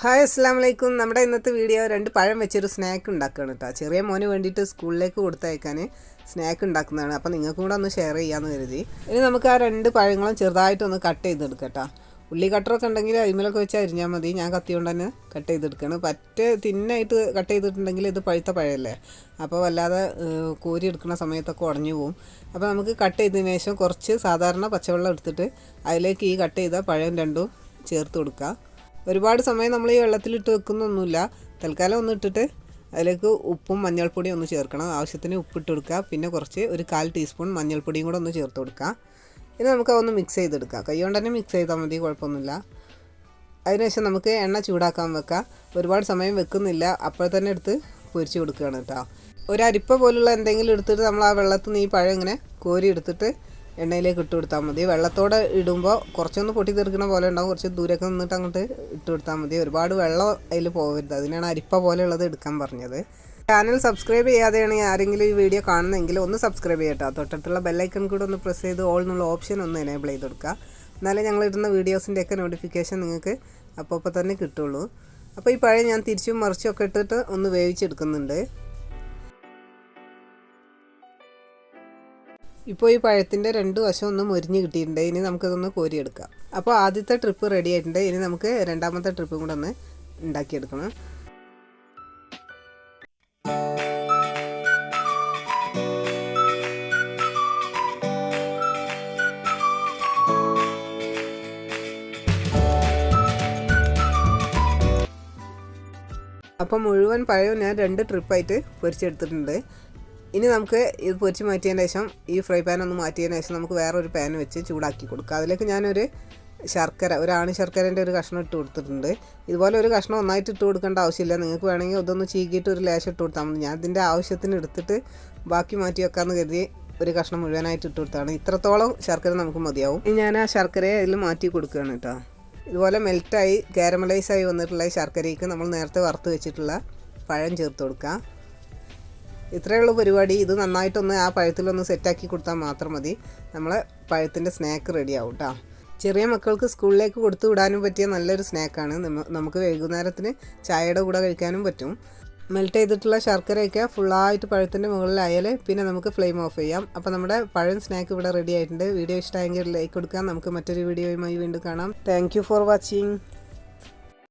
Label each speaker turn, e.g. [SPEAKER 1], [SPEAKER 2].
[SPEAKER 1] Hi അസ്സാം വലൈക്കും. നമ്മുടെ ഇന്നത്തെ വീഡിയോ രണ്ട് പഴം വെച്ചൊരു സ്നാക്ക് ഉണ്ടാക്കുകയാണ് കേട്ടോ. ചെറിയ മോന് വേണ്ടിയിട്ട് സ്കൂളിലേക്ക് കൊടുത്തയക്കാൻ സ്നാക്ക് ഉണ്ടാക്കുന്നതാണ്. അപ്പോൾ നിങ്ങൾക്കും കൂടെ ഒന്ന് ഷെയർ ചെയ്യാമെന്ന് കരുതി. ഇനി നമുക്ക് ആ രണ്ട് പഴങ്ങളും ചെറുതായിട്ടൊന്ന് കട്ട് ചെയ്തെടുക്കാം കേട്ടോ. ഉള്ളി കട്ടറൊക്കെ ഉണ്ടെങ്കിൽ അരിമലൊക്കെ വെച്ച് അരിഞ്ഞാൽ മതി. ഞാൻ കത്തി കൊണ്ട് തന്നെ കട്ട് ചെയ്തെടുക്കുകയാണ്. പറ്റേ തിന്നായിട്ട് കട്ട് ചെയ്തിട്ടുണ്ടെങ്കിൽ ഇത് പഴുത്ത പഴമല്ലേ, അപ്പോൾ വല്ലാതെ കോരി എടുക്കുന്ന സമയത്തൊക്കെ ഉടഞ്ഞു പോവും. അപ്പോൾ നമുക്ക് കട്ട് ചെയ്തതിന് ശേഷം കുറച്ച് സാധാരണ പച്ചവെള്ളം എടുത്തിട്ട് അതിലേക്ക് ഈ കട്ട് ചെയ്ത പഴം രണ്ടും ചേർത്ത് കൊടുക്കുക. ഒരുപാട് സമയം നമ്മൾ ഈ വെള്ളത്തിലിട്ട് വെക്കുന്നൊന്നുമില്ല. തൽക്കാലം ഒന്ന് ഇട്ടിട്ട് അതിലേക്ക് ഉപ്പും മഞ്ഞൾപ്പൊടിയും ഒന്ന് ചേർക്കണം. ആവശ്യത്തിന് ഉപ്പിട്ട് കൊടുക്കുക. പിന്നെ ഒരു 1/4 ടീസ്പൂൺ മഞ്ഞൾപ്പൊടിയും കൂടെ ഒന്ന് ചേർത്ത് കൊടുക്കുക. ഇനി നമുക്ക് അതൊന്ന് മിക്സ് ചെയ്തെടുക്കാം. കൈ കൊണ്ട് തന്നെ മിക്സ് ചെയ്താൽ മതി, കുഴപ്പമൊന്നുമില്ല. അതിനുശേഷം നമുക്ക് എണ്ണ ചൂടാക്കാൻ വെക്കാം. ഒരുപാട് സമയം വെക്കുന്നില്ല, അപ്പോൾ തന്നെ എടുത്ത് പൊരിച്ച് കൊടുക്കുകയാണ് കേട്ടോ. ഒരു അരിപ്പ പോലുള്ള എന്തെങ്കിലും എടുത്തിട്ട് നമ്മൾ ആ വെള്ളത്തിൽ നിന്ന് ഈ പഴം ഇങ്ങനെ കോരി എടുത്തിട്ട് എണ്ണയിലേക്ക് ഇട്ട് കൊടുത്താൽ മതി. വെള്ളത്തോടെ ഇടുമ്പോൾ കുറച്ചൊന്ന് പൊട്ടി തെറിക്കണ പോലെ ഉണ്ടാകും. കുറച്ച് ദൂരമൊക്കെ നിന്നിട്ട് അങ്ങോട്ട് ഇട്ട് കൊടുത്താൽ മതി. ഒരുപാട് വെള്ളം അതിൽ പോകരുത്. അതിനാണ് അരിപ്പ പോലെയുള്ളത് എടുക്കാൻ പറഞ്ഞത്. ചാനൽ സബ്സ്ക്രൈബ് ചെയ്യാതെയാണ് ആരെങ്കിലും ഈ വീഡിയോ കാണുന്നതെങ്കിൽ ഒന്ന് സബ്സ്ക്രൈബ് ചെയ്യട്ടോ. തൊട്ടടുത്തുള്ള ബെല്ലൈക്കൺ കൂടെ ഒന്ന് പ്രസ് ചെയ്ത് ഓൾ എന്നുള്ള ഓപ്ഷൻ ഒന്ന് എനേബിൾ ചെയ്ത് കൊടുക്കുക. എന്നാലേ ഞങ്ങൾ ഇടുന്ന വീഡിയോസിൻ്റെയൊക്കെ നോട്ടിഫിക്കേഷൻ നിങ്ങൾക്ക് അപ്പോൾ തന്നെ കിട്ടുള്ളൂ. അപ്പോൾ ഈ പഴം ഞാൻ തിരിച്ചും മറിച്ചും ഒക്കെ ഇട്ടിട്ട് ഒന്ന് വേവിച്ചെടുക്കുന്നുണ്ട്. ഇപ്പോൾ ഈ പഴത്തിൻ്റെ രണ്ട് വശം ഒന്ന് മൊരിഞ്ഞ് കിട്ടിയിട്ടുണ്ട്. ഇനി നമുക്കതൊന്ന് കോരിയെടുക്കാം. അപ്പോൾ ആദ്യത്തെ ട്രിപ്പ് റെഡി ആയിട്ടുണ്ട്. ഇനി നമുക്ക് രണ്ടാമത്തെ ട്രിപ്പും കൂടെ ഒന്ന് ഉണ്ടാക്കിയെടുക്കണം. അപ്പോൾ മുഴുവൻ പഴവും ഞാൻ 2 ട്രിപ്പായിട്ട് പൊരിച്ചെടുത്തിട്ടുണ്ട്. ഇനി നമുക്ക് ഇത് പൊരിച്ച് മാറ്റിയതിന് ശേഷം ഈ ഫ്രൈ പാൻ ഒന്ന് മാറ്റിയതിന് ശേഷം നമുക്ക് വേറൊരു പാൻ വെച്ച് ചൂടാക്കി കൊടുക്കുക. അതിലേക്ക് ഞാനൊരു ആണി ശർക്കരേൻ്റെ ഒരു കഷ്ണം ഇട്ട് കൊടുത്തിട്ടുണ്ട്. ഇതുപോലെ ഒരു കഷ്ണം ഒന്നായിട്ട് ഇട്ട് കൊടുക്കേണ്ട ആവശ്യമില്ല. നിങ്ങൾക്ക് വേണമെങ്കിൽ ഇതൊന്ന് ചീകിയിട്ട് ഒരു ലേശം ഇട്ട് കൊടുത്താൽ മതി. ഞാൻ ഇതിൻ്റെ ആവശ്യത്തിന് എടുത്തിട്ട് ബാക്കി മാറ്റി വെക്കാമെന്ന് കരുതി ഒരു കഷ്ണം മുഴുവനായിട്ട് ഇട്ട് കൊടുത്താണ്. ഇത്രത്തോളം ശർക്കര നമുക്ക് മതിയാവും. ഇനി ഞാൻ ആ ശർക്കരയെ അതിൽ മാറ്റി കൊടുക്കുകയാണ് കേട്ടോ. ഇതുപോലെ മെൽറ്റായി കാരമലൈസായി വന്നിട്ടുള്ള ശർക്കരയ്ക്ക് നമ്മൾ നേരത്തെ വറുത്ത് വെച്ചിട്ടുള്ള പഴം ചേർത്ത് കൊടുക്കുക. ഇത്രയുള്ള പരിപാടി. ഇത് നന്നായിട്ടൊന്ന് ആ പഴത്തിലൊന്ന് സെറ്റാക്കി കൊടുത്താൽ മാത്രം മതി. നമ്മളെ പഴത്തിൻ്റെ സ്നാക്ക് റെഡിയാവും കേട്ടോ. ചെറിയ മക്കൾക്ക് സ്കൂളിലേക്ക് കൊടുത്തു വിടാനും പറ്റിയ നല്ലൊരു സ്നാക്കാണ്. നമുക്ക് വൈകുന്നേരത്തിന് ചായയുടെ കൂടെ കഴിക്കാനും പറ്റും. മെൽറ്റ് ചെയ്തിട്ടുള്ള ശർക്കരയൊക്കെ ഫുള്ളായിട്ട് പഴത്തിൻ്റെ മുകളിലായാൽ പിന്നെ നമുക്ക് ഫ്ലെയിം ഓഫ് ചെയ്യാം. അപ്പോൾ നമ്മുടെ പഴം സ്നാക്ക് ഇവിടെ റെഡി ആയിട്ടുണ്ട്. വീഡിയോ ഇഷ്ടമായെങ്കിൽ ലൈക്ക് കൊടുക്കാം. നമുക്ക് മറ്റൊരു വീഡിയോയുമായി വീണ്ടും കാണാം. Thank you for watching.